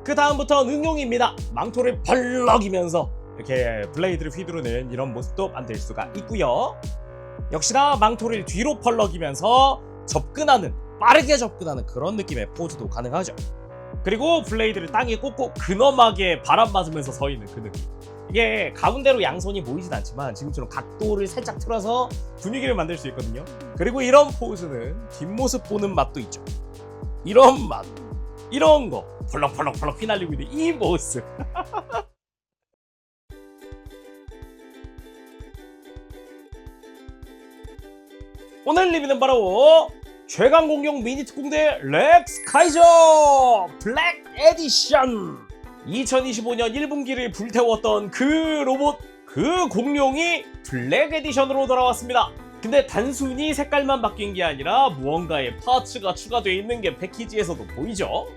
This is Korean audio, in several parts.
그 다음부터는 응용입니다. 망토를 벌럭이면서 이렇게 블레이드를 휘두르는 이런 모습도 만들 수가 있고요. 역시나 망토를 뒤로 펄럭이면서 접근하는, 빠르게 접근하는 그런 느낌의 포즈도 가능하죠. 그리고 블레이드를 땅에 꽂고 근엄하게 바람 맞으면서 서 있는 그 느낌. 이게 가운데로 양손이 보이진 않지만 지금처럼 각도를 살짝 틀어서 분위기를 만들 수 있거든요. 그리고 이런 포즈는 뒷모습 보는 맛도 있죠. 이런 맛, 이런 거 펄럭펄럭펄럭 휘날리고 있는 이 모습. 오늘 리뷰는 바로 최강 공룡 미니 특공대 렉스 카이저 블랙 에디션. 2025년 1분기를 불태웠던 그 로봇, 그 공룡이 블랙 에디션으로 돌아왔습니다. 근데 단순히 색깔만 바뀐 게 아니라 무언가의 파츠가 추가되어 있는 게 패키지에서도 보이죠.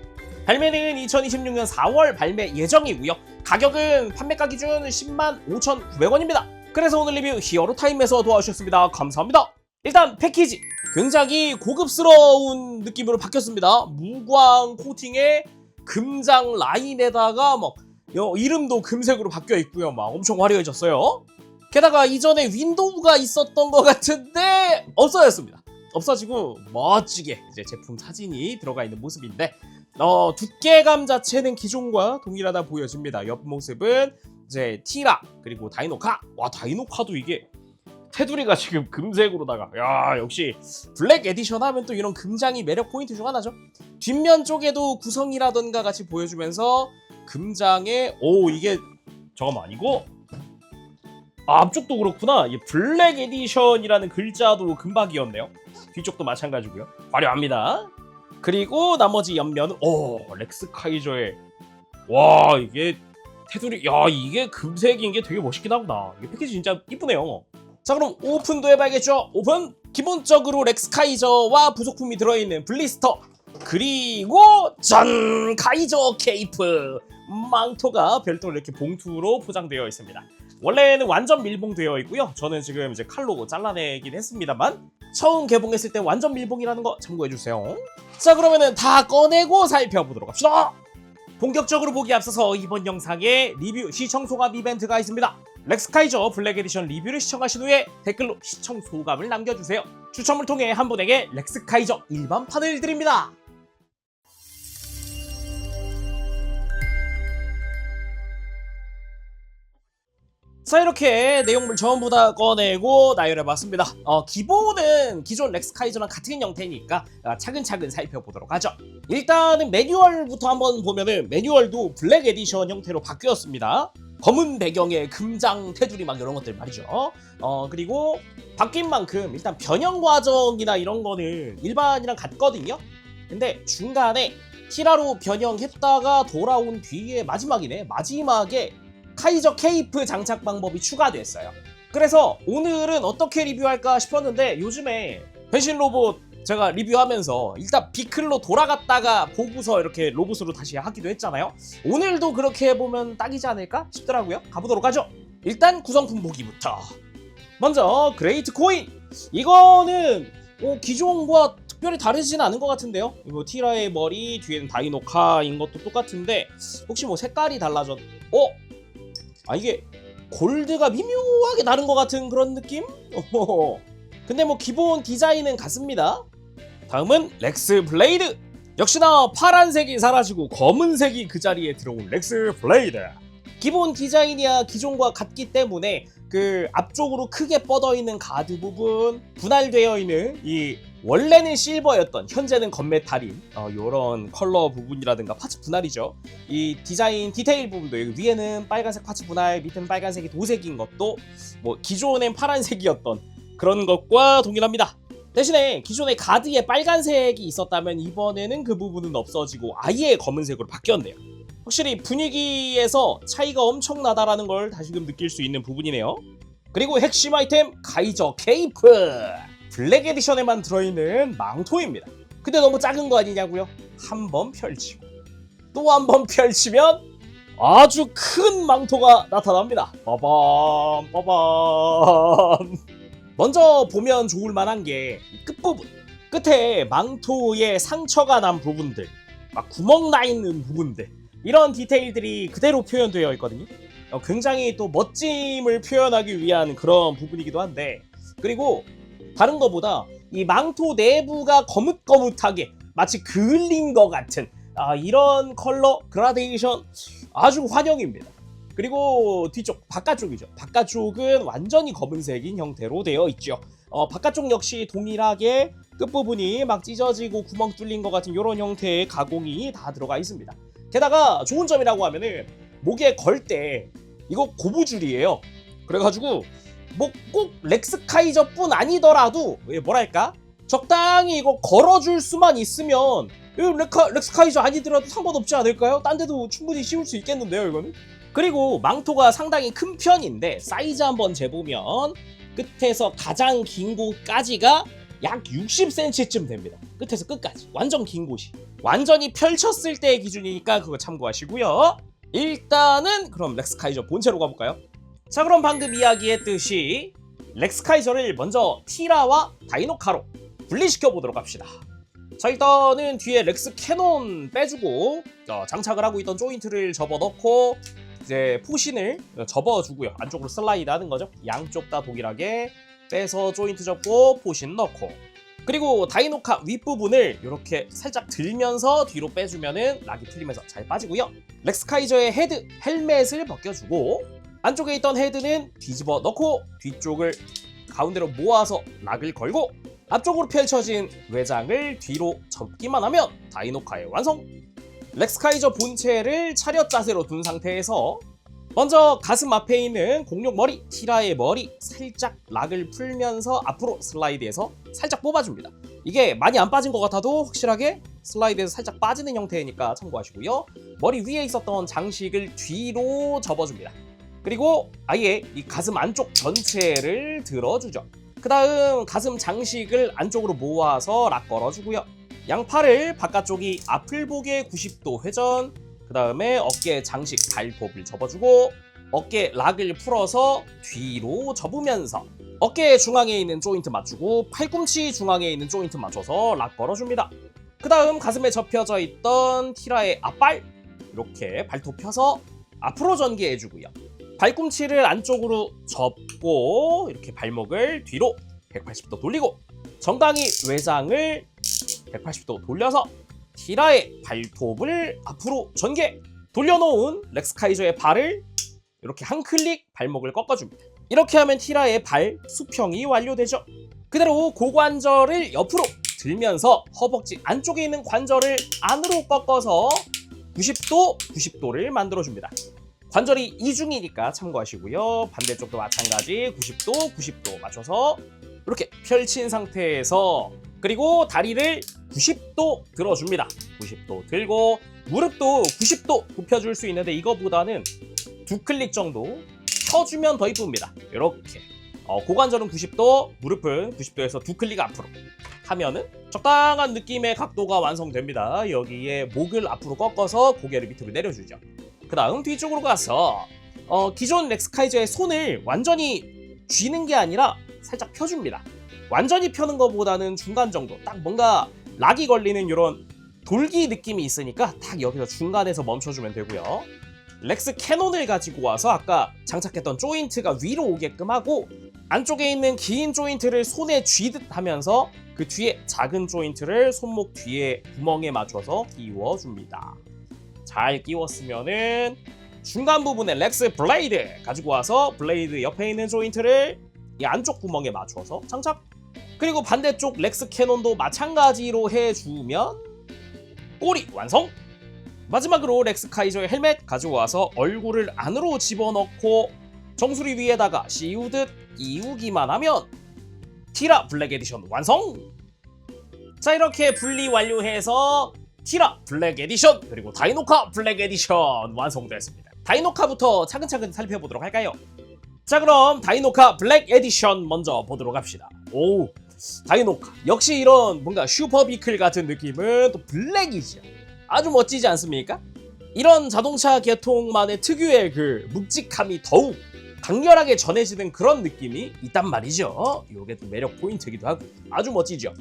발매는 2026년 4월 발매 예정이고요. 가격은 판매가 기준 105,900원입니다. 그래서 오늘 리뷰 히어로타임에서 도와주셨습니다. 감사합니다. 일단 패키지 굉장히 고급스러운 느낌으로 바뀌었습니다. 무광 코팅에 금장 라인에다가 막 이름도 금색으로 바뀌어 있고요. 막 엄청 화려해졌어요. 게다가 이전에 윈도우가 있었던 것 같은데 없어졌습니다. 없어지고 멋지게 이제 제품 사진이 들어가 있는 모습인데 두께감 자체는 기존과 동일하다 보여집니다. 옆모습은 이제 티라 그리고 다이노카. 와, 다이노카도 이게 테두리가 지금 금색으로다가, 야, 역시 블랙 에디션 하면 또 이런 금장이 매력 포인트 중 하나죠. 뒷면 쪽에도 구성이라던가 같이 보여주면서 금장에 이게 잠깐만, 이거 앞쪽도 그렇구나. 이 블랙 에디션이라는 글자도 금박이었네요. 뒤쪽도 마찬가지고요. 화려합니다. 그리고 나머지 옆면은 렉스 카이저의, 와, 이게 테두리, 야, 이게 금색인 게 되게 멋있긴 하구나. 이게 패키지 진짜 이쁘네요. 자, 그럼 오픈도 해봐야겠죠. 오픈! 기본적으로 렉스 카이저와 부속품이 들어있는 블리스터, 그리고 전 카이저 케이프 망토가 별도로 이렇게 봉투로 포장되어 있습니다. 원래는 완전 밀봉되어 있고요. 저는 지금 이제 칼로 잘라내긴 했습니다만 처음 개봉했을 때 완전 밀봉이라는 거 참고해주세요. 자, 그러면은 다 꺼내고 살펴보도록 합시다. 본격적으로 보기 앞서서 이번 영상에 리뷰 시청 소감 이벤트가 있습니다. 렉스 카이저 블랙 에디션 리뷰를 시청하신 후에 댓글로 시청 소감을 남겨주세요. 추첨을 통해 한 분에게 렉스 카이저 일반판을 드립니다. 자, 이렇게 내용물 전부 다 꺼내고 나열해봤습니다. 기본은 기존 렉스 카이저랑 같은 형태니까 차근차근 살펴보도록 하죠. 일단은 매뉴얼부터 한번 보면은 매뉴얼도 블랙 에디션 형태로 바뀌었습니다. 검은 배경에 금장 테두리 막 이런 것들 말이죠. 그리고 바뀐 만큼 일단 변형 과정이나 이런 거는 일반이랑 같거든요. 근데 중간에 티라로 변형했다가 돌아온 뒤에 마지막에 카이저 케이프 장착 방법이 추가됐어요. 그래서 오늘은 어떻게 리뷰할까 싶었는데 요즘에 변신 로봇 제가 리뷰하면서 일단 비클로 돌아갔다가 보고서 이렇게 로봇으로 다시 하기도 했잖아요. 오늘도 그렇게 해보면 딱이지 않을까 싶더라고요. 가보도록 하죠. 일단 구성품 보기부터. 먼저 그레이트 코인. 이거는 기존과 특별히 다르지는 않은 것 같은데요. 이거 티라의 머리, 뒤에는 다이노카인 것도 똑같은데 혹시 뭐 색깔이 달라졌... 이게 골드가 미묘하게 다른 것 같은 그런 느낌? 근데 뭐 기본 디자인은 같습니다. 다음은 렉스 블레이드. 역시나 파란색이 사라지고 검은색이 그 자리에 들어온 렉스 블레이드. 기본 디자인이야 기존과 같기 때문에 그 앞쪽으로 크게 뻗어있는 가드 부분, 분할되어 있는 이 원래는 실버였던 현재는 건메탈인 요런 컬러 부분이라든가 파츠 분할이죠. 이 디자인 디테일 부분도 여기 위에는 빨간색 파츠 분할, 밑에는 빨간색이 도색인 것도 뭐 기존엔 파란색이었던 그런 것과 동일합니다. 대신에 기존에 가드에 빨간색이 있었다면 이번에는 그 부분은 없어지고 아예 검은색으로 바뀌었네요. 확실히 분위기에서 차이가 엄청나다라는 걸 다시금 느낄 수 있는 부분이네요. 그리고 핵심 아이템 카이저 케이프. 블랙 에디션에만 들어있는 망토입니다. 근데 너무 작은 거 아니냐고요? 한번 펼치고 또 한 번 펼치면 아주 큰 망토가 나타납니다. 빠밤 빠밤. 먼저 보면 좋을 만한 게 끝부분. 끝에 망토에 상처가 난 부분들, 막 구멍 나 있는 부분들, 이런 디테일들이 그대로 표현되어 있거든요. 굉장히 또 멋짐을 표현하기 위한 그런 부분이기도 한데, 그리고 다른 것보다 이 망토 내부가 거뭇거뭇하게 마치 그을린 것 같은 이런 컬러 그라데이션 아주 환영입니다. 그리고 뒤쪽 바깥쪽이죠. 바깥쪽은 완전히 검은색인 형태로 되어 있죠. 바깥쪽 역시 동일하게 끝부분이 막 찢어지고 구멍 뚫린 것 같은 이런 형태의 가공이 다 들어가 있습니다. 게다가 좋은 점이라고 하면은 목에 걸 때 이거 고무줄이에요. 그래가지고 뭐 꼭 렉스카이저뿐 아니더라도 뭐랄까 적당히 이거 걸어줄 수만 있으면 렉스카이저 아니더라도 상관없지 않을까요? 딴 데도 충분히 씌울 수 있겠는데요, 이거는? 그리고 망토가 상당히 큰 편인데 사이즈 한번 재보면 끝에서 가장 긴 곳까지가 약 60cm쯤 됩니다. 끝에서 끝까지 완전 긴 곳이. 완전히 펼쳤을 때의 기준이니까 그거 참고하시고요. 일단은 그럼 렉스카이저 본체로 가볼까요? 자, 그럼 방금 이야기했듯이 렉스카이저를 먼저 티라와 다이노카로 분리시켜 보도록 합시다. 자, 일단은 뒤에 렉스 캐논 빼주고 장착을 하고 있던 조인트를 접어넣고 이제 포신을 접어주고요. 안쪽으로 슬라이드 하는 거죠. 양쪽 다 동일하게 빼서 조인트 접고 포신 넣고, 그리고 다이노카 윗부분을 이렇게 살짝 들면서 뒤로 빼주면은 락이 풀리면서 잘 빠지고요. 렉스카이저의 헤드, 헬멧을 벗겨주고 안쪽에 있던 헤드는 뒤집어 넣고 뒤쪽을 가운데로 모아서 락을 걸고 앞쪽으로 펼쳐진 외장을 뒤로 접기만 하면 다이노카의 완성! 렉스카이저 본체를 차렷 자세로 둔 상태에서 먼저 가슴 앞에 있는 공룡 머리, 티라의 머리 살짝 락을 풀면서 앞으로 슬라이드해서 살짝 뽑아줍니다. 이게 많이 안 빠진 것 같아도 확실하게 슬라이드해서 살짝 빠지는 형태니까 참고하시고요. 머리 위에 있었던 장식을 뒤로 접어줍니다. 그리고 아예 이 가슴 안쪽 전체를 들어주죠. 그 다음 가슴 장식을 안쪽으로 모아서 락 걸어주고요. 양팔을 바깥쪽이 앞을 보게 90도 회전, 그 다음에 어깨 장식 발톱을 접어주고 어깨 락을 풀어서 뒤로 접으면서 어깨 중앙에 있는 조인트 맞추고 팔꿈치 중앙에 있는 조인트 맞춰서 락 걸어줍니다. 그 다음 가슴에 접혀져 있던 티라의 앞발 이렇게 발톱 펴서 앞으로 전개해주고요. 발꿈치를 안쪽으로 접고 이렇게 발목을 뒤로 180도 돌리고 정강이 외장을 180도 돌려서 티라의 발톱을 앞으로 전개 돌려놓은 렉스카이저의 발을 이렇게 한 클릭 발목을 꺾어줍니다. 이렇게 하면 티라의 발 수평이 완료되죠. 그대로 고관절을 옆으로 들면서 허벅지 안쪽에 있는 관절을 안으로 꺾어서 90도를 만들어줍니다. 관절이 이중이니까 참고하시고요. 반대쪽도 마찬가지 90도 맞춰서 이렇게 펼친 상태에서 그리고 다리를 90도 들어줍니다. 90도 들고 무릎도 90도 굽혀줄 수 있는데 이거보다는 두 클릭 정도 펴주면 더 이쁩니다. 이렇게 고관절은 90도, 무릎은 90도에서 두 클릭 앞으로 하면은 적당한 느낌의 각도가 완성됩니다. 여기에 목을 앞으로 꺾어서 고개를 밑으로 내려주죠. 그 다음 뒤쪽으로 가서 기존 렉스카이저의 손을 완전히 쥐는 게 아니라 살짝 펴줍니다. 완전히 펴는 것보다는 중간 정도, 딱 뭔가 락이 걸리는 이런 돌기 느낌이 있으니까 딱 여기서 중간에서 멈춰주면 되고요. 렉스 캐논을 가지고 와서 아까 장착했던 조인트가 위로 오게끔 하고 안쪽에 있는 긴 조인트를 손에 쥐듯 하면서 그 뒤에 작은 조인트를 손목 뒤에 구멍에 맞춰서 끼워줍니다. 잘 끼웠으면은 중간 부분에 렉스 블레이드 가지고 와서 블레이드 옆에 있는 조인트를 이 안쪽 구멍에 맞춰서 장착. 그리고 반대쪽 렉스 캐논도 마찬가지로 해주면 꼬리 완성! 마지막으로 렉스카이저의 헬멧 가지고 와서 얼굴을 안으로 집어넣고 정수리 위에다가 씌우듯 끼우기만 하면 티라 블랙 에디션 완성! 자, 이렇게 분리 완료해서 티라 블랙 에디션 그리고 다이노카 블랙 에디션 완성됐습니다. 다이노카부터 차근차근 살펴보도록 할까요? 자, 그럼 다이노카 블랙 에디션 먼저 보도록 합시다. 오, 다이노카 역시 이런 뭔가 슈퍼비클 같은 느낌은 또 블랙이죠. 아주 멋지지 않습니까? 이런 자동차 계통만의 특유의 그 묵직함이 더욱 강렬하게 전해지는 그런 느낌이 있단 말이죠. 이게 또 매력 포인트이기도 하고 아주 멋지죠.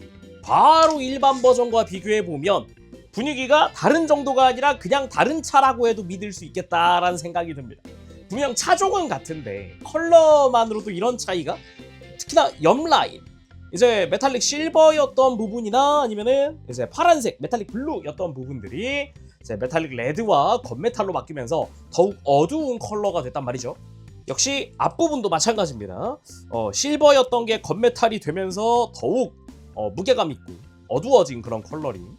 바로 일반 버전과 비교해보면 분위기가 다른 정도가 아니라 그냥 다른 차라고 해도 믿을 수 있겠다라는 생각이 듭니다. 분명 차종은 같은데 컬러만으로도 이런 차이가, 특히나 옆 라인 이제 메탈릭 실버였던 부분이나 아니면은 이제 파란색 메탈릭 블루였던 부분들이 이제 메탈릭 레드와 건메탈로 바뀌면서 더욱 어두운 컬러가 됐단 말이죠. 역시 앞부분도 마찬가지입니다. 실버였던 게 건메탈이 되면서 더욱 무게감 있고 어두워진 그런 컬러링.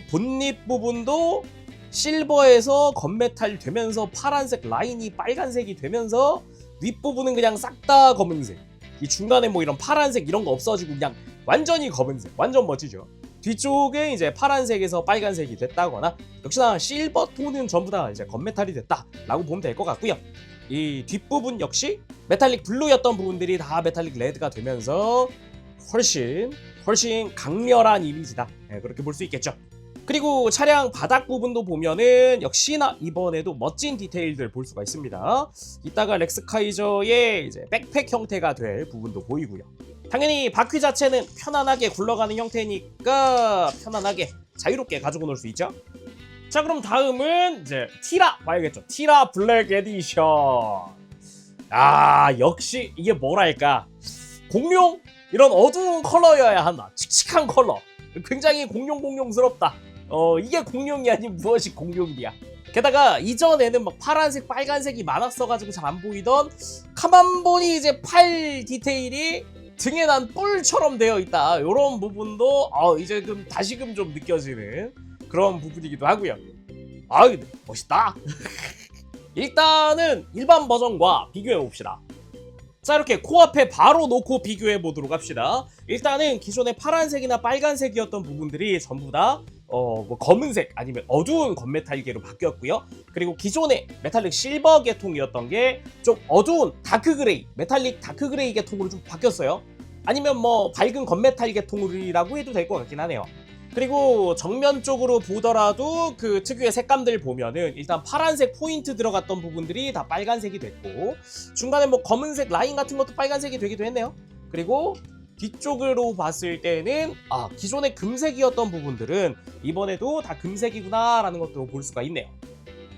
본닛 부분도 실버에서 건메탈 되면서 파란색 라인이 빨간색이 되면서 윗부분은 그냥 싹 다 검은색, 이 중간에 뭐 이런 파란색 이런 거 없어지고 그냥 완전히 검은색, 완전 멋지죠. 뒤쪽에 이제 파란색에서 빨간색이 됐다거나, 역시나 실버 톤은 전부 다 이제 건메탈이 됐다라고 보면 될 것 같고요. 이 뒷부분 역시 메탈릭 블루였던 부분들이 다 메탈릭 레드가 되면서 훨씬 강렬한 이미지다, 그렇게 볼 수 있겠죠. 그리고 차량 바닥 부분도 보면은 역시나 이번에도 멋진 디테일들 볼 수가 있습니다. 이따가 렉스카이저의 이제 백팩 형태가 될 부분도 보이고요. 당연히 바퀴 자체는 편안하게 굴러가는 형태니까 편안하게 자유롭게 가지고 놀 수 있죠. 자, 그럼 다음은 이제 티라 봐야겠죠. 티라 블랙 에디션. 역시 이게 뭐랄까, 공룡? 이런 어두운 컬러여야 한다. 칙칙한 컬러. 굉장히 공룡스럽다. 이게 공룡이 아닌 무엇이 공룡이야. 게다가 이전에는 막 파란색, 빨간색이 많았어가지고 잘 안 보이던, 가만 보니 이제 팔 디테일이 등에 난 뿔처럼 되어 있다. 이런 부분도 이제 다시금 좀 느껴지는 그런 부분이기도 하고요. 근데 멋있다. 일단은 일반 버전과 비교해 봅시다. 자, 이렇게 코앞에 바로 놓고 비교해 보도록 합시다. 일단은 기존의 파란색이나 빨간색이었던 부분들이 전부 다 검은색 아니면 어두운 건메탈계로 바뀌었고요. 그리고 기존의 메탈릭 실버 계통이었던 게 좀 어두운 다크 그레이, 메탈릭 다크 그레이 계통으로 좀 바뀌었어요. 아니면 뭐 밝은 건메탈 계통이라고 해도 될 것 같긴 하네요. 그리고 정면 쪽으로 보더라도 그 특유의 색감들 보면은 일단 파란색 포인트 들어갔던 부분들이 다 빨간색이 됐고, 중간에 뭐 검은색 라인 같은 것도 빨간색이 되기도 했네요. 그리고 뒤쪽으로 봤을 때는 기존의 금색이었던 부분들은 이번에도 다 금색이구나 라는 것도 볼 수가 있네요.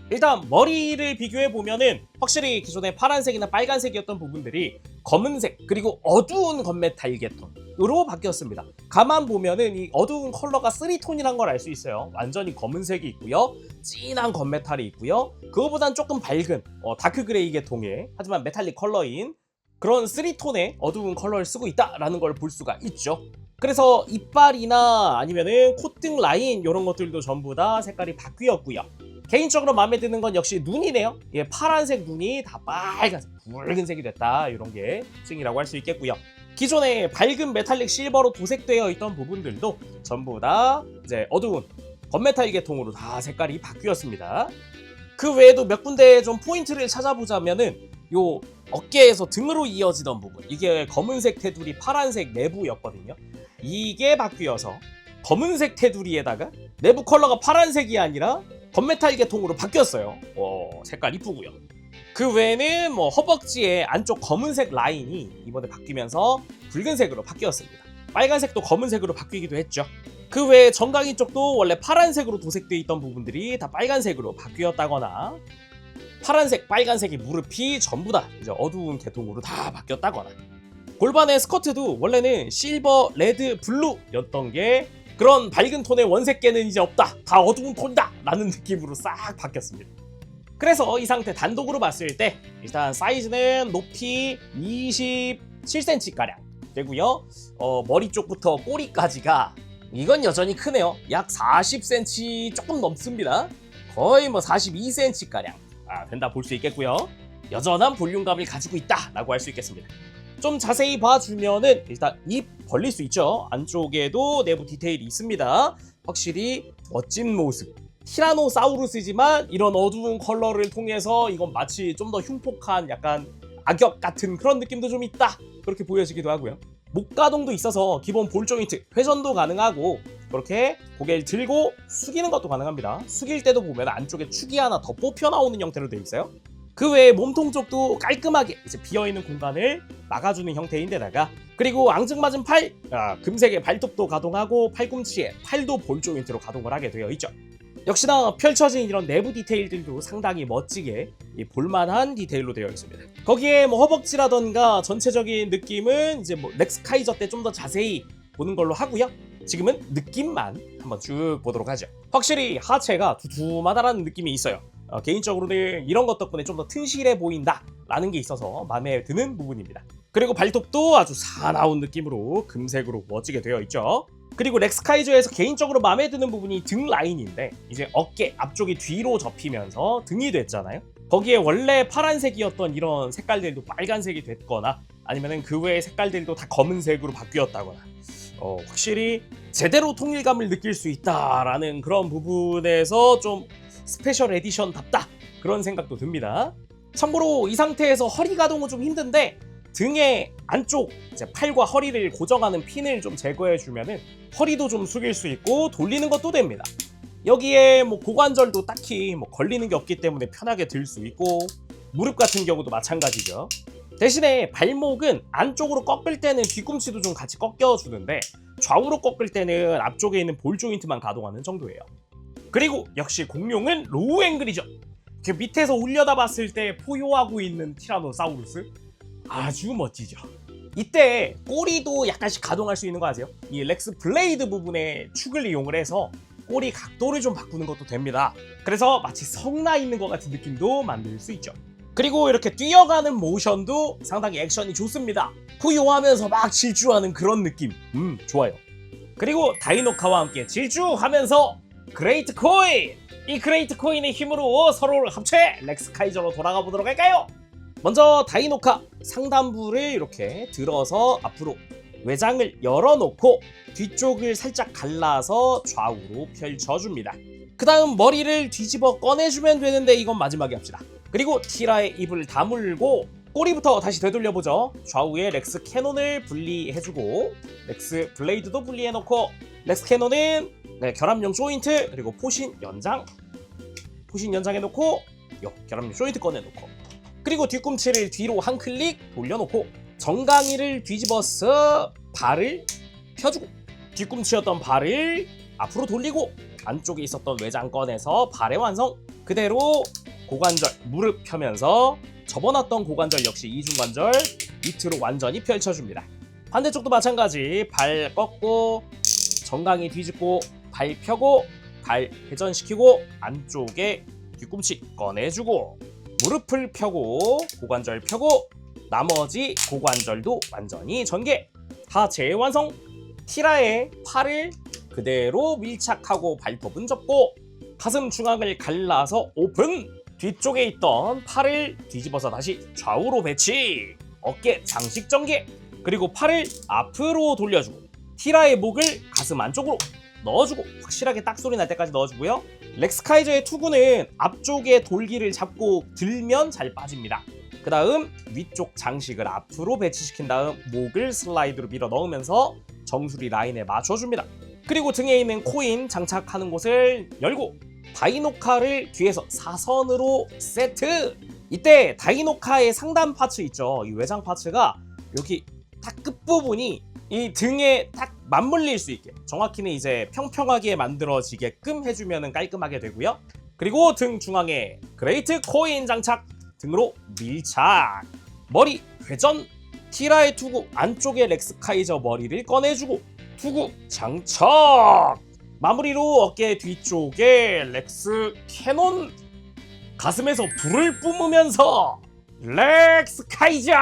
일단 머리를 비교해 보면은 확실히 기존의 파란색이나 빨간색이었던 부분들이 검은색 그리고 어두운 건메탈 계통으로 바뀌었습니다. 가만 보면은 이 어두운 컬러가 3톤이란 걸 알 수 있어요. 완전히 검은색이 있고요, 진한 건메탈이 있고요, 그거보단 조금 밝은 다크 그레이 계통의 하지만 메탈릭 컬러인 그런 3톤의 어두운 컬러를 쓰고 있다라는 걸 볼 수가 있죠. 그래서 이빨이나 아니면은 콧등 라인 이런 것들도 전부 다 색깔이 바뀌었고요. 개인적으로 마음에 드는 건 역시 눈이네요. 파란색 눈이 다 빨간색, 붉은색이 됐다. 이런 게 특징이라고 할 수 있겠고요. 기존의 밝은 메탈릭 실버로 도색되어 있던 부분들도 전부 다 이제 어두운 건메탈 계통으로 다 색깔이 바뀌었습니다. 그 외에도 몇 군데 좀 포인트를 찾아보자면은 요 어깨에서 등으로 이어지던 부분, 이게 검은색 테두리 파란색 내부였거든요. 이게 바뀌어서 검은색 테두리에다가 내부 컬러가 파란색이 아니라 건메탈 계통으로 바뀌었어요. 색깔 이쁘고요. 그 외에는 뭐 허벅지의 안쪽 검은색 라인이 이번에 바뀌면서 붉은색으로 바뀌었습니다. 빨간색도 검은색으로 바뀌기도 했죠. 그 외에 정강이 쪽도 원래 파란색으로 도색되어 있던 부분들이 다 빨간색으로 바뀌었다거나, 파란색, 빨간색의 무릎이 전부 다 이제 어두운 계통으로 다 바뀌었다거나, 골반의 스커트도 원래는 실버, 레드, 블루였던 게 그런 밝은 톤의 원색계는 이제 없다, 다 어두운 톤이다 라는 느낌으로 싹 바뀌었습니다. 그래서 이 상태 단독으로 봤을 때 일단 사이즈는 높이 27cm가량 되고요. 머리 쪽부터 꼬리까지가 이건 여전히 크네요. 약 40cm 조금 넘습니다. 거의 뭐 42cm가량 된다 볼 수 있겠고요. 여전한 볼륨감을 가지고 있다라고 할 수 있겠습니다. 좀 자세히 봐주면은 일단 입 벌릴 수 있죠. 안쪽에도 내부 디테일이 있습니다. 확실히 멋진 모습. 티라노사우루스지만 이런 어두운 컬러를 통해서 이건 마치 좀 더 흉폭한 약간 악역 같은 그런 느낌도 좀 있다, 그렇게 보여지기도 하고요. 목 가동도 있어서 기본 볼 조인트 회전도 가능하고, 그렇게 고개를 들고 숙이는 것도 가능합니다. 숙일 때도 보면 안쪽에 축이 하나 더 뽑혀 나오는 형태로 되어 있어요. 그 외에 몸통 쪽도 깔끔하게 이제 비어있는 공간을 막아주는 형태인데다가 그리고 앙증맞은 팔, 금색의 발톱도 가동하고 팔꿈치에 팔도 볼 조인트로 가동을 하게 되어 있죠. 역시나 펼쳐진 이런 내부 디테일들도 상당히 멋지게 볼만한 디테일로 되어 있습니다. 거기에 뭐 허벅지라던가 전체적인 느낌은 이제 뭐 렉스카이저 때 좀 더 자세히 보는 걸로 하고요. 지금은 느낌만 한번 쭉 보도록 하죠. 확실히 하체가 두툼하다라는 느낌이 있어요. 개인적으로는 이런 것 덕분에 좀 더 튼실해 보인다 라는 게 있어서 마음에 드는 부분입니다. 그리고 발톱도 아주 사나운 느낌으로 금색으로 멋지게 되어 있죠. 그리고 렉스카이저에서 개인적으로 마음에 드는 부분이 등 라인인데 이제 어깨 앞쪽이 뒤로 접히면서 등이 됐잖아요. 거기에 원래 파란색이었던 이런 색깔들도 빨간색이 됐거나 아니면 그 외의 색깔들도 다 검은색으로 바뀌었다거나 확실히 제대로 통일감을 느낄 수 있다라는 그런 부분에서 좀 스페셜 에디션답다 그런 생각도 듭니다. 참고로 이 상태에서 허리 가동은 좀 힘든데 등의 안쪽 이제 팔과 허리를 고정하는 핀을 좀 제거해 주면은 허리도 좀 숙일 수 있고 돌리는 것도 됩니다. 여기에 뭐 고관절도 딱히 뭐 걸리는 게 없기 때문에 편하게 들 수 있고 무릎 같은 경우도 마찬가지죠. 대신에 발목은 안쪽으로 꺾을 때는 뒤꿈치도 좀 같이 꺾여 주는데 좌우로 꺾을 때는 앞쪽에 있는 볼 조인트만 가동하는 정도예요. 그리고 역시 공룡은 로우 앵글이죠. 그 밑에서 올려다 봤을 때 포효하고 있는 티라노사우루스 아주 멋지죠. 이때 꼬리도 약간씩 가동할 수 있는 거 아세요? 이 렉스 블레이드 부분에 축을 이용을 해서 꼬리 각도를 좀 바꾸는 것도 됩니다. 그래서 마치 성나 있는 것 같은 느낌도 만들 수 있죠. 그리고 이렇게 뛰어가는 모션도 상당히 액션이 좋습니다. 포효하면서 막 질주하는 그런 느낌 좋아요. 그리고 다이노카와 함께 질주하면서 그레이트 코인! 이 그레이트 코인의 힘으로 서로를 합체 렉스카이저로 돌아가 보도록 할까요? 먼저 다이노카 상단부를 이렇게 들어서 앞으로 외장을 열어놓고 뒤쪽을 살짝 갈라서 좌우로 펼쳐줍니다. 그 다음 머리를 뒤집어 꺼내주면 되는데 이건 마지막에 합시다. 그리고 티라의 입을 다물고 꼬리부터 다시 되돌려보죠. 좌우에 렉스 캐논을 분리해주고 렉스 블레이드도 분리해놓고 렉스 캐논은 결합용 조인트 그리고 포신 연장 해놓고 결합용 조인트 꺼내놓고 그리고 뒤꿈치를 뒤로 한 클릭 돌려놓고 정강이를 뒤집어서 발을 펴주고 뒤꿈치였던 발을 앞으로 돌리고 안쪽에 있었던 외장 꺼내서 발의 완성. 그대로 고관절 무릎 펴면서 접어놨던 고관절 역시 이중관절 밑으로 완전히 펼쳐줍니다. 반대쪽도 마찬가지. 발 꺾고 정강이 뒤집고 발 펴고 발 회전시키고 안쪽에 뒤꿈치 꺼내주고 무릎을 펴고 고관절 펴고 나머지 고관절도 완전히 전개. 하체 완성. 티라의 팔을 그대로 밀착하고 발톱은 접고 가슴 중앙을 갈라서 오픈. 뒤쪽에 있던 팔을 뒤집어서 다시 좌우로 배치. 어깨 장식 전개. 그리고 팔을 앞으로 돌려주고 티라의 목을 가슴 안쪽으로 넣어주고 확실하게 딱 소리 날 때까지 넣어주고요. 렉스카이저의 투구는 앞쪽에 돌기를 잡고 들면 잘 빠집니다. 그 다음 위쪽 장식을 앞으로 배치시킨 다음 목을 슬라이드로 밀어 넣으면서 정수리 라인에 맞춰줍니다. 그리고 등에 있는 코인 장착하는 곳을 열고 다이노카를 뒤에서 사선으로 세트. 이때 다이노카의 상단 파츠 있죠. 이 외장 파츠가 여기 딱 끝부분이 이 등에 딱 맞물릴 수 있게 정확히는 이제 평평하게 만들어지게끔 해주면 깔끔하게 되고요. 그리고 등 중앙에 그레이트 코인 장착. 등으로 밀착. 머리 회전. 티라의 투구 안쪽에 렉스카이저 머리를 꺼내주고 투구 장착. 마무리로 어깨 뒤쪽에 렉스 캐논. 가슴에서 불을 뿜으면서 렉스카이저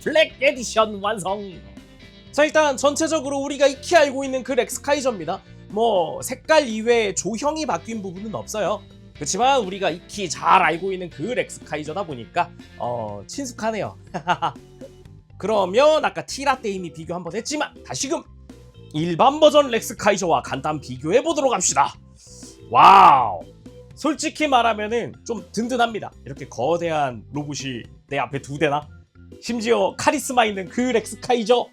블랙 에디션 완성. 자, 일단 전체적으로 우리가 익히 알고 있는 그 렉스카이저입니다. 뭐 색깔 이외에 조형이 바뀐 부분은 없어요. 그렇지만 우리가 익히 잘 알고 있는 그 렉스카이저다 보니까 친숙하네요. 그러면 아까 티라 때 이미 비교 한번 했지만 다시금 일반 버전 렉스카이저와 간단 비교해 보도록 합시다. 와우, 솔직히 말하면은 좀 든든합니다. 이렇게 거대한 로봇이 내 앞에 2대나 심지어 카리스마 있는 그 렉스카이저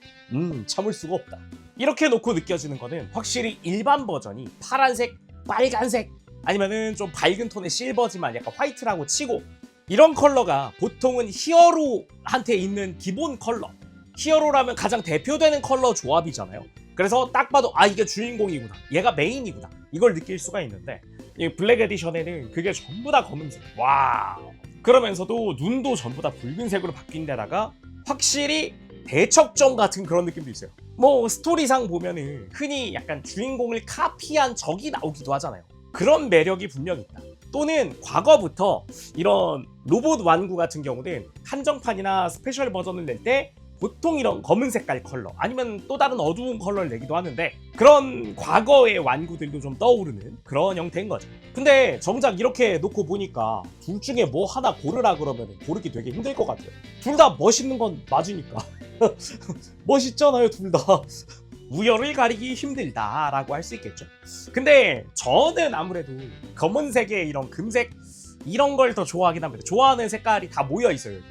참을 수가 없다. 이렇게 놓고 느껴지는 거는 확실히 일반 버전이 파란색, 빨간색 아니면은 좀 밝은 톤의 실버지만 약간 화이트라고 치고 이런 컬러가 보통은 히어로한테 있는 기본 컬러, 히어로라면 가장 대표되는 컬러 조합이잖아요. 그래서 딱 봐도 아 이게 주인공이구나, 얘가 메인이구나, 이걸 느낄 수가 있는데 이 블랙 에디션에는 그게 전부 다 검은색. 와우. 그러면서도 눈도 전부 다 붉은색으로 바뀐 데다가 확실히 대척점 같은 그런 느낌도 있어요. 뭐 스토리상 보면은 흔히 약간 주인공을 카피한 적이 나오기도 하잖아요. 그런 매력이 분명히 있다. 또는 과거부터 이런 로봇 완구 같은 경우는 한정판이나 스페셜 버전을 낼 때 보통 이런 검은 색깔 컬러 아니면 또 다른 어두운 컬러를 내기도 하는데 그런 과거의 완구들도 좀 떠오르는 그런 형태인 거죠. 근데 정작 이렇게 놓고 보니까 둘 중에 뭐 하나 고르라 그러면 고르기 되게 힘들 것 같아요. 둘 다 멋있는 건 맞으니까. 멋있잖아요, 둘 다. 우열을 가리기 힘들다라고 할 수 있겠죠. 근데 저는 아무래도 검은색에 이런 금색 이런 걸 더 좋아하긴 합니다. 좋아하는 색깔이 다 모여 있어요, 여기.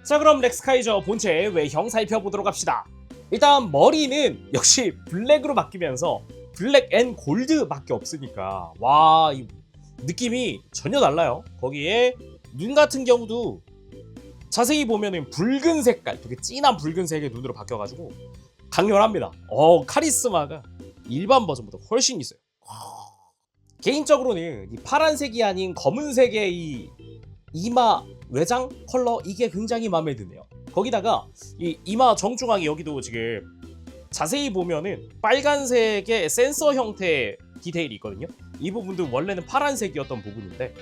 자, 그럼 렉스카이저 본체 외형 살펴보도록 합시다. 일단 머리는 역시 블랙으로 바뀌면서 블랙 앤 골드밖에 없으니까 와, 이 느낌이 전혀 달라요. 거기에 눈 같은 경우도 자세히 보면은 붉은 색깔, 되게 진한 붉은색의 눈으로 바뀌어가지고 강렬합니다. 카리스마가 일반 버전보다 훨씬 있어요. 개인적으로는 이 파란색이 아닌 검은색의 이 이마 외장 컬러 이게 굉장히 마음에 드네요. 거기다가 이 이마 정중앙에 여기도 지금 자세히 보면은 빨간색의 센서 형태의 디테일이 있거든요. 이 부분도 원래는 파란색이었던 부분인데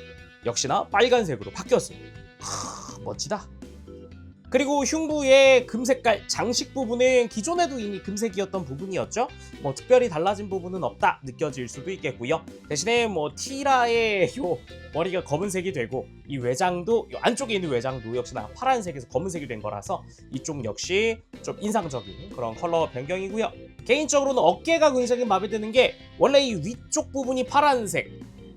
역시나 빨간색으로 바뀌었어요. 멋지다. 그리고 흉부의 금색깔 장식 부분은 기존에도 이미 금색이었던 부분이었죠. 뭐 특별히 달라진 부분은 없다 느껴질 수도 있겠고요. 대신에 뭐 티라의 요 머리가 검은색이 되고 이 외장도 요 안쪽에 있는 외장도 역시나 파란색에서 검은색이 된 거라서 이쪽 역시 좀 인상적인 그런 컬러 변경이고요. 개인적으로는 어깨가 굉장히 마음에 드는 게 원래 이 위쪽 부분이 파란색,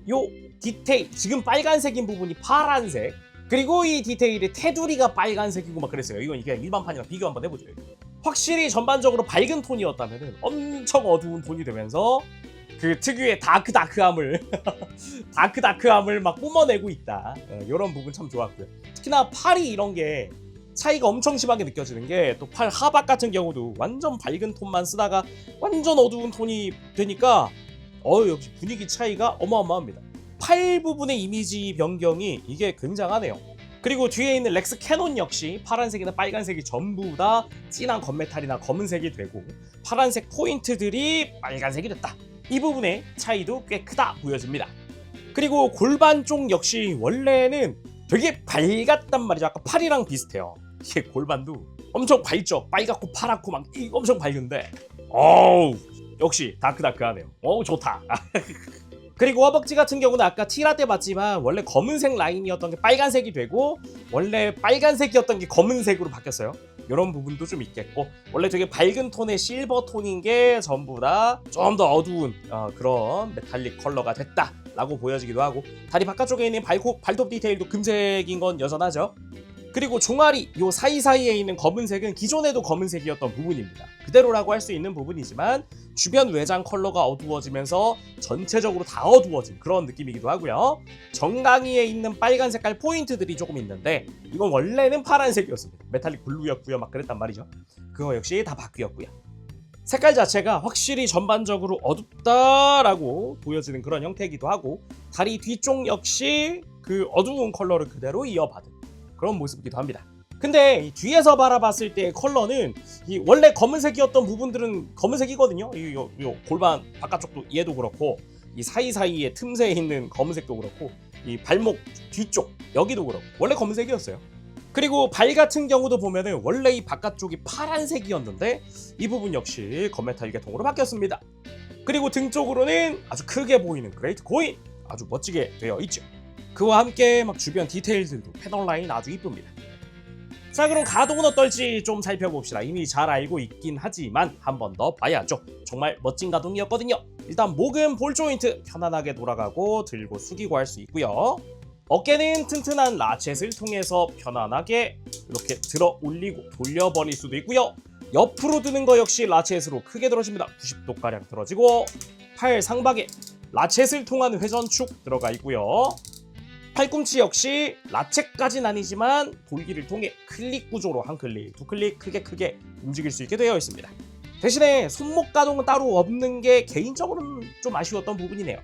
요 디테일 지금 빨간색인 부분이 파란색, 그리고 이 디테일의 테두리가 빨간색이고 막 그랬어요. 이건 이게 일반판이랑 비교 한번 해보죠. 확실히 전반적으로 밝은 톤이었다면 엄청 어두운 톤이 되면서 그 특유의 다크함을 다크함을 막 뿜어내고 있다. 이런 부분 참 좋았고요. 특히나 팔이 이런 게 차이가 엄청 심하게 느껴지는 게 또 팔 하박 같은 경우도 완전 밝은 톤만 쓰다가 완전 어두운 톤이 되니까 역시 분위기 차이가 어마어마합니다. 팔 부분의 이미지 변경이 이게 굉장하네요. 그리고 뒤에 있는 렉스 캐논 역시 파란색이나 빨간색이 전부 다 진한 건메탈이나 검은색이 되고 파란색 포인트들이 빨간색이 됐다. 이 부분의 차이도 꽤 크다 보여집니다. 그리고 골반 쪽 역시 원래는 되게 밝았단 말이죠. 아까 팔이랑 비슷해요. 이게 골반도 엄청 밝죠. 빨갛고 파랗고 막 엄청 밝은데 역시 다크하네요. 좋다. 그리고 허벅지 같은 경우는 아까 티라 때 봤지만 원래 검은색 라인이었던 게 빨간색이 되고 원래 빨간색이었던 게 검은색으로 바뀌었어요. 이런 부분도 좀 있겠고 원래 되게 밝은 톤의 실버 톤인 게 전부 다 좀 더 어두운 그런 메탈릭 컬러가 됐다라고 보여지기도 하고 다리 바깥쪽에 있는 발톱 디테일도 금색인 건 여전하죠. 그리고 종아리 요 사이사이에 있는 검은색은 기존에도 검은색이었던 부분입니다. 그대로라고 할 수 있는 부분이지만 주변 외장 컬러가 어두워지면서 전체적으로 다 어두워진 그런 느낌이기도 하고요. 정강이에 있는 빨간 색깔 포인트들이 조금 있는데 이건 원래는 파란색이었습니다. 메탈릭 블루였고요. 막 그랬단 말이죠. 그거 역시 다 바뀌었고요. 색깔 자체가 확실히 전반적으로 어둡다라고 보여지는 그런 형태이기도 하고 다리 뒤쪽 역시 그 어두운 컬러를 그대로 이어받은 그런 모습이기도 합니다. 근데 이 뒤에서 바라봤을 때의 컬러는 이 원래 검은색이었던 부분들은 검은색이거든요. 요 골반 바깥쪽도 얘도 그렇고 이 사이사이에 틈새에 있는 검은색도 그렇고 이 발목 뒤쪽 여기도 그렇고 원래 검은색이었어요. 그리고 발 같은 경우도 보면은 원래 이 바깥쪽이 파란색이었는데 이 부분 역시 검메탈 계통으로 바뀌었습니다. 그리고 등 쪽으로는 아주 크게 보이는 그레이트 코인 아주 멋지게 되어 있죠. 그와 함께 막 주변 디테일들도 패널 라인 아주 이쁩니다. 자, 그럼 가동은 어떨지 좀 살펴봅시다. 이미 잘 알고 있긴 하지만 한 번 더 봐야죠. 정말 멋진 가동이었거든요. 일단 목은 볼 조인트 편안하게 돌아가고 들고 숙이고 할 수 있고요. 어깨는 튼튼한 라쳇을 통해서 편안하게 이렇게 들어 올리고 돌려버릴 수도 있고요. 옆으로 드는 거 역시 라쳇으로 크게 들어집니다. 90도가량 들어지고 팔 상박에 라쳇을 통한 회전축 들어가 있고요. 팔꿈치 역시 라체까지는 아니지만 돌기를 통해 클릭 구조로 한 클릭, 두 클릭 크게 움직일 수 있게 되어 있습니다. 대신에 손목 가동은 따로 없는 게 개인적으로는 좀 아쉬웠던 부분이네요.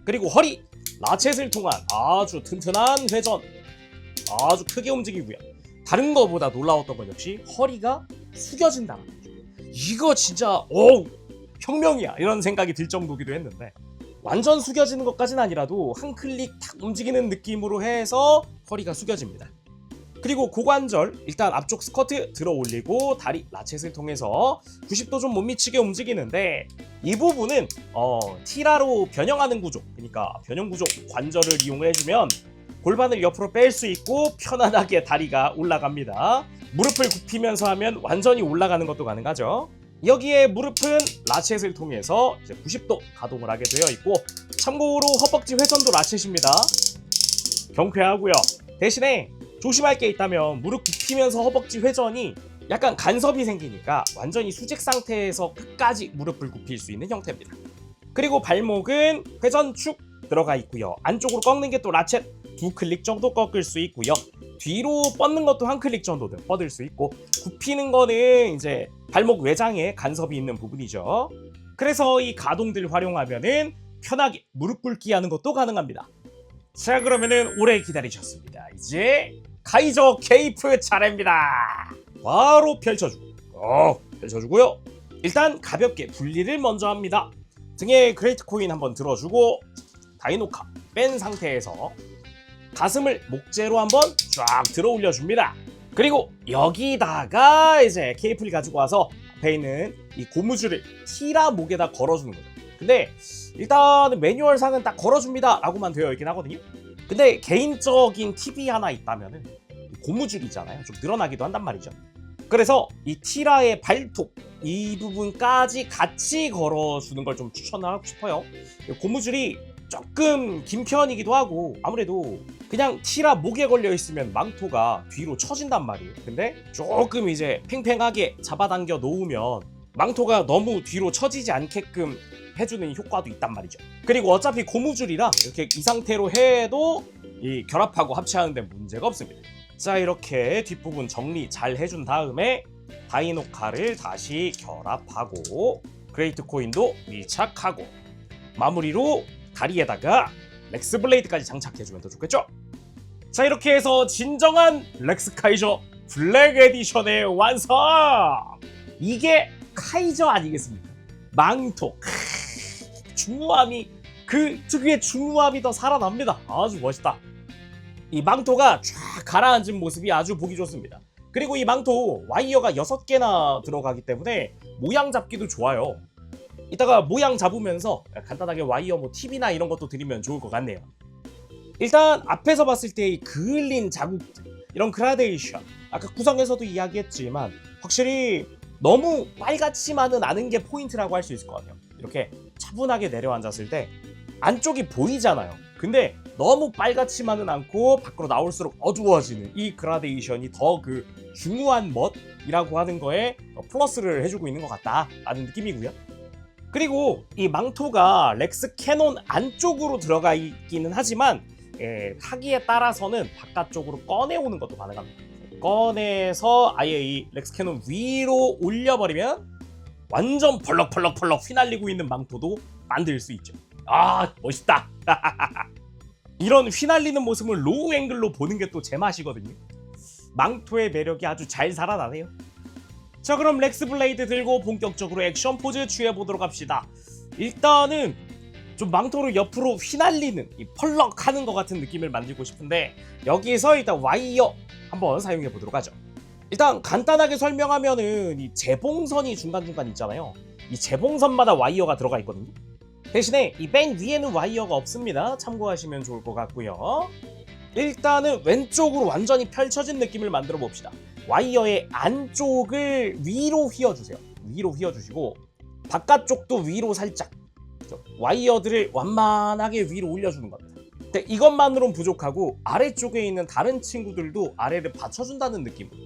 그리고 허리, 라쳇을 통한 아주 튼튼한 회전, 아주 크게 움직이고요. 다른 거보다 놀라웠던 건 역시 허리가 숙여진다는 거죠. 이거 진짜 혁명이야 이런 생각이 들 정도기도 했는데, 완전 숙여지는 것까지는 아니라도 한 클릭 탁 움직이는 느낌으로 해서 허리가 숙여집니다. 그리고 고관절, 일단 앞쪽 스쿼트 들어 올리고 다리 라쳇을 통해서 90도 좀 못 미치게 움직이는데, 이 부분은 티라로 변형하는 구조, 그러니까 변형 구조 관절을 이용을 해주면 골반을 옆으로 뺄 수 있고 편안하게 다리가 올라갑니다. 무릎을 굽히면서 하면 완전히 올라가는 것도 가능하죠. 여기에 무릎은 라쳇을 통해서 이제 90도 가동을 하게 되어 있고, 참고로 허벅지 회전도 라쳇입니다. 경쾌하고요. 대신에 조심할 게 있다면 무릎 굽히면서 허벅지 회전이 약간 간섭이 생기니까 완전히 수직 상태에서 끝까지 무릎을 굽힐 수 있는 형태입니다. 그리고 발목은 회전 축 들어가 있고요. 안쪽으로 꺾는 게 또 라쳇 두 클릭 정도 꺾을 수 있고요. 뒤로 뻗는 것도 한 클릭 정도는 뻗을 수 있고, 굽히는 거는 이제 발목 외장에 간섭이 있는 부분이죠. 그래서 이 가동들 활용하면은 편하게 무릎 꿇기 하는 것도 가능합니다. 자, 그러면은 오래 기다리셨습니다. 이제 카이저 케이프 차례입니다. 바로 펼쳐주고요. 일단 가볍게 분리를 먼저 합니다. 등에 그레이트 코인 한번 들어주고 다이노카 뺀 상태에서 가슴을 목재로 한번 쫙 들어 올려줍니다. 그리고 여기다가 이제 케이프를 가지고 와서 앞에 있는 이 고무줄을 티라 목에다 걸어주는 거죠. 근데 일단은 매뉴얼상은 딱 걸어줍니다 라고만 되어 있긴 하거든요. 근데 개인적인 팁이 하나 있다면은 고무줄이잖아요. 좀 늘어나기도 한단 말이죠. 그래서 이 티라의 발톱 이 부분까지 같이 걸어주는 걸 좀 추천을 하고 싶어요. 고무줄이 조금 긴 편이기도 하고, 아무래도 그냥 티라 목에 걸려 있으면 망토가 뒤로 처진단 말이에요. 근데 조금 이제 팽팽하게 잡아당겨 놓으면 망토가 너무 뒤로 처지지 않게끔 해주는 효과도 있단 말이죠. 그리고 어차피 고무줄이라 이렇게 이 상태로 해도 이 결합하고 합체하는 데 문제가 없습니다. 자, 이렇게 뒷부분 정리 잘 해준 다음에 다이노카를 다시 결합하고 그레이트 코인도 밀착하고 마무리로 다리에다가 렉스 블레이드까지 장착해주면 더 좋겠죠? 자, 이렇게 해서 진정한 렉스 카이저 블랙 에디션의 완성! 이게 카이저 아니겠습니까? 망토. 중후함이, 그 특유의 중후함이 더 살아납니다. 아주 멋있다. 이 망토가 쫙 가라앉은 모습이 아주 보기 좋습니다. 그리고 이 망토 와이어가 6개나 들어가기 때문에 모양 잡기도 좋아요. 이따가 모양 잡으면서 간단하게 와이어 뭐 팁이나 이런 것도 드리면 좋을 것 같네요. 일단 앞에서 봤을 때 이 그을린 자국들, 이런 그라데이션, 아까 구성에서도 이야기했지만 확실히 너무 빨갛지만은 않은 게 포인트라고 할 수 있을 것 같아요. 이렇게 차분하게 내려앉았을 때 안쪽이 보이잖아요. 근데 너무 빨갛지만은 않고 밖으로 나올수록 어두워지는 이 그라데이션이 더 그 중후한 멋이라고 하는 거에 플러스를 해주고 있는 것 같다라는 느낌이고요. 그리고 이 망토가 렉스 캐논 안쪽으로 들어가 있기는 하지만 하기에 따라서는 바깥쪽으로 꺼내오는 것도 가능합니다. 꺼내서 아예 이 렉스 캐논 위로 올려버리면 완전 펄럭펄럭 휘날리고 있는 망토도 만들 수 있죠. 아, 멋있다. 이런 휘날리는 모습을 로우 앵글로 보는 게 또 제 맛이거든요. 망토의 매력이 아주 잘 살아나네요. 자, 그럼 렉스 블레이드 들고 본격적으로 액션 포즈 취해보도록 합시다. 일단은 좀 망토를 옆으로 휘날리는, 이 펄럭 하는 것 같은 느낌을 만들고 싶은데, 여기서 일단 와이어 한번 사용해보도록 하죠. 일단 간단하게 설명하면은 이 재봉선이 중간중간 있잖아요. 이 재봉선마다 와이어가 들어가 있거든요. 대신에 이 맨 위에는 와이어가 없습니다. 참고하시면 좋을 것 같고요. 일단은 왼쪽으로 완전히 펼쳐진 느낌을 만들어 봅시다. 와이어의 안쪽을 위로 휘어주세요. 위로 휘어주시고 바깥쪽도 위로 살짝, 와이어들을 완만하게 위로 올려주는 겁니다. 근데 이것만으로는 부족하고 아래쪽에 있는 다른 친구들도 아래를 받쳐준다는 느낌으로,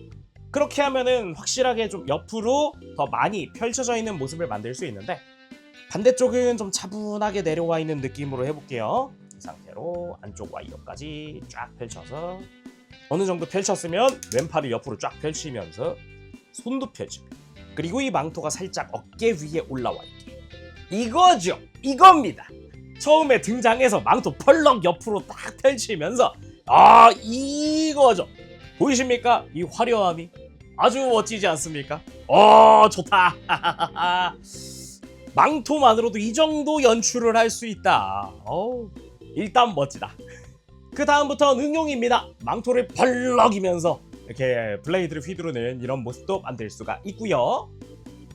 그렇게 하면은 확실하게 좀 옆으로 더 많이 펼쳐져 있는 모습을 만들 수 있는데, 반대쪽은 좀 차분하게 내려와 있는 느낌으로 해볼게요. 이 상태로 안쪽 와이어까지 쫙 펼쳐서 어느 정도 펼쳤으면 왼팔을 옆으로 쫙 펼치면서 손도 펼칩니다. 그리고 이 망토가 살짝 어깨 위에 올라와 있게. 이거죠. 이겁니다. 처음에 등장해서 망토 펄럭 옆으로 딱 펼치면서 이거죠. 보이십니까? 이 화려함이 아주 멋지지 않습니까? 좋다. 망토만으로도 이 정도 연출을 할 수 있다. 일단 멋지다. 그 다음부터는 응용입니다. 망토를 펄럭이면서 이렇게 블레이드를 휘두르는 이런 모습도 만들 수가 있고요.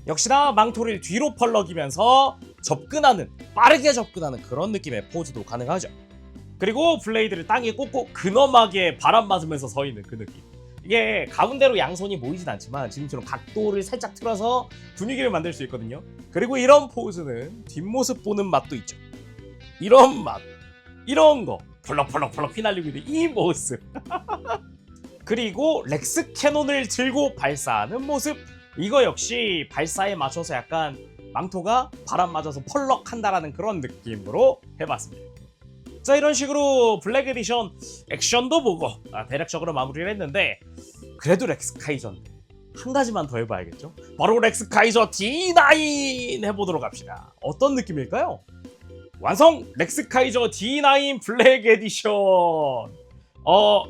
역시나 망토를 뒤로 펄럭이면서 접근하는, 빠르게 접근하는 그런 느낌의 포즈도 가능하죠. 그리고 블레이드를 땅에 꽂고 근엄하게 바람 맞으면서 서 있는 그 느낌. 이게 가운데로 양손이 모이진 않지만 지금처럼 각도를 살짝 틀어서 분위기를 만들 수 있거든요. 그리고 이런 포즈는 뒷모습 보는 맛도 있죠. 이런 맛, 이런 거 펄럭펄럭펄럭 휘날리고 있는 이 모습. 그리고 렉스 캐논을 들고 발사하는 모습. 이거 역시 발사에 맞춰서 약간 망토가 바람 맞아서 펄럭한다라는 그런 느낌으로 해봤습니다. 자, 이런 식으로 블랙 에디션 액션도 보고 대략적으로 마무리를 했는데, 그래도 렉스카이저인데 한 가지만 더 해봐야겠죠. 바로 렉스카이저 D9 해보도록 합시다. 어떤 느낌일까요? 완성! 렉스카이저 D9 블랙 에디션.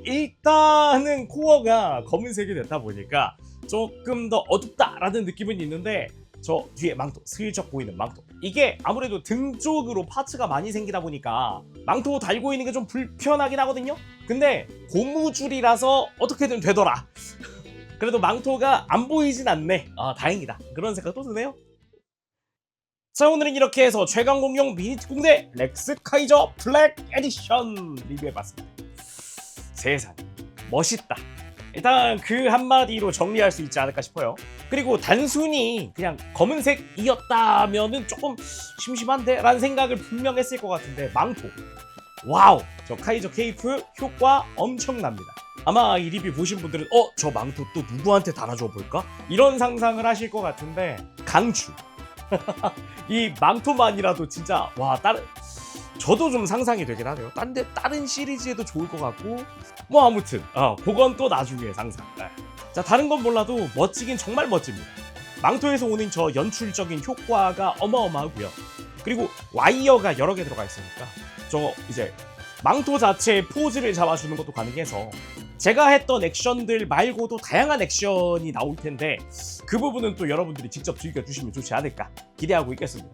일단은 코어가 검은색이 됐다 보니까 조금 더 어둡다라는 느낌은 있는데, 저 뒤에 망토, 슬쩍 보이는 망토, 이게 아무래도 등 쪽으로 파츠가 많이 생기다 보니까 망토 달고 있는 게 좀 불편하긴 하거든요. 근데 고무줄이라서 어떻게든 되더라. 그래도 망토가 안 보이진 않네. 다행이다. 그런 생각도 드네요. 자, 오늘은 이렇게 해서 최강 공룡 미니 특공대 렉스카이저 블랙 에디션 리뷰해봤습니다. 세상에 멋있다. 일단 그 한마디로 정리할 수 있지 않을까 싶어요. 그리고 단순히 그냥 검은색이었다면은 조금 심심한데? 라는 생각을 분명 했을 것 같은데, 망토, 와우! 저 카이저 케이프 효과 엄청납니다. 아마 이 리뷰 보신 분들은 저 망토 또 누구한테 달아줘 볼까? 이런 상상을 하실 것 같은데, 강추. 이 망토만이라도 진짜 저도 좀 상상이 되긴 하네요. 다른 시리즈에도 좋을 것 같고, 뭐 아무튼 그건 또 나중에 상상. 자, 다른 건 몰라도 멋지긴 정말 멋집니다. 망토에서 오는 저 연출적인 효과가 어마어마하고요. 그리고 와이어가 여러 개 들어가 있으니까 저 이제 망토 자체의 포즈를 잡아주는 것도 가능해서 제가 했던 액션들 말고도 다양한 액션이 나올 텐데, 그 부분은 또 여러분들이 직접 즐겨주시면 좋지 않을까 기대하고 있겠습니다.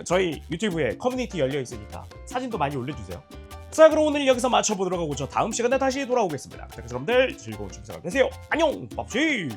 저희 유튜브에 커뮤니티 열려 있으니까 사진도 많이 올려주세요. 자, 그럼 오늘 여기서 마쳐보도록 하고 저 다음 시간에 다시 돌아오겠습니다. 그때까지 여러분들 즐거운 축사가 되세요. 안녕, 빡치!